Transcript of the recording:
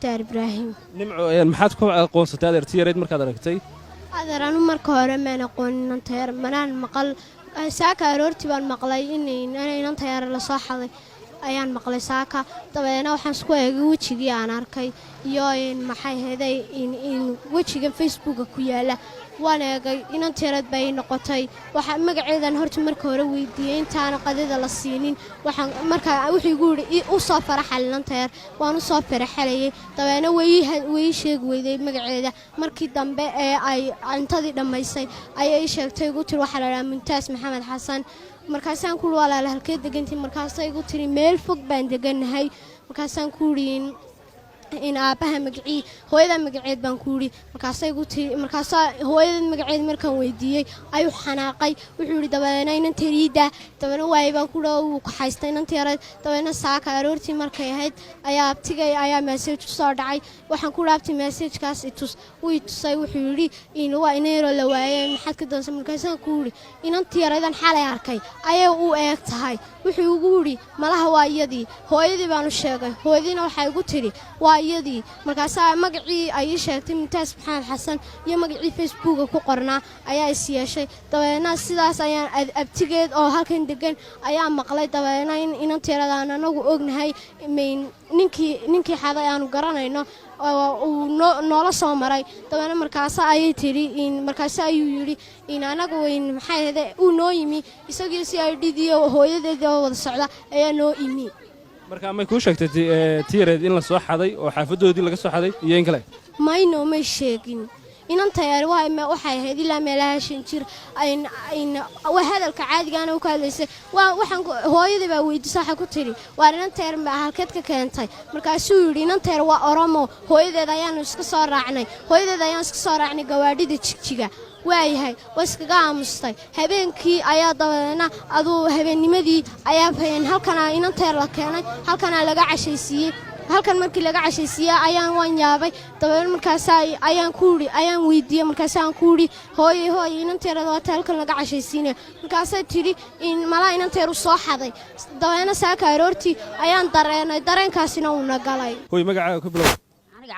mukhtaar ibraahim nimco maxaad ku aqoonsatay adeertii yareed markaad aragtay adeeranu marka hore maan aqoonin inanta yar manaan maqal saaka aroortii baan maqlay inanta yar la soo xaday ayaan maqlay saaka dabeena waxaan isku eegay wejigii aan arkay iyo maxay heeday in wejiga facebooka ku yaala waan eegay inanta yareed bay noqotay waxa magaceedan horta marka hore weydiiyay intaan qadada la siinin waxaan marka wuxuu igu yiri u soo faraxal inanta yar waan u soo faraxalayay dabeena way sheeg weyday magaceeda markii dambe ee ay intadii dhamaysay ayay sheegtay ugu tir waxa la yiraahdaa Muntaas Maxamed Xasan markaasaan ku walaal halkee degantii markaasay igu tiri meel fog baan deganahay markaasaan ku riin in aabaha magacii hooyada magaceed baan ku yiri markaasay igu tiri markaasa hooyada magaceed markaan weydiiyay ayuu xanaaqay wuxuu yiri dabeena inaan tiriida dabeena waay baan ku dhaw ku haystay inanta yareed dabeena saaka aroortii markay ahayd ayaa message soo dhacay waxaan ku raabtay message-kaas wuu tusay wuxuu yiri in waa inayro la waayay maxad ka doonsan markaasaan ku yiri inanta yareedan xalay arkay ayay u eeg tahay wuxuu ugu yiri malaha waa iyadii hooyadii baan u sheegay hooyadiina waxay igu tiri waa iyadii markaas magacii ay sheegtay Muntaas Maxamed Xasan iyo magacii Facebook ku qornaa ayaa is yeeshay dabeena sidaas ayaan abtigeed oo halkan degan ayaa maqlay dabeena inanta yareedan anagu ognahay ninkii xaday aanu garanayno oo noola soo maray dabeena markaas ayay tiri markaas ayuu yiri in anagu weyn maxay ahayd uu noo yimi isagii si ay dhidiyo hooyadeed oo wada socda ayaa noo yimi marka ma ku sheegtay tiireed in la soo xaday oo xaafadoodii laga soo xaday iyo in kale ma sheegin inanta yar waxay ahayd ilaa meelaha 5 jir waa hadalka caadiga ah oo ka hadlaysay waxaan hooyadii baa weydiisay waxa ku tiri waa inanta yar ma halkeed ka keentay markaasuu yiri inanta yar waa Oromo hooyadeed ayaan iska soo raacnay gawaadhida jigjiga waayahay waskaga aamustay habeenkii ayaa dabeena habeennimadii ayaa halkan inanta yar la keenay halkan laga cashaysiiyay halkan markii laga cashaysiiyay ayaan waan yaabay dabeena markaas ayaan weydiiyay markaas aan ku yiri hooyo inanta yar waa halkan laga cashaysiinay markaas ay tiri in mala inanta yar soo xaday dabeena saaka aroortii ayaan dareenkaasina uu nagalay hooyo magacaaga ku bilow aniga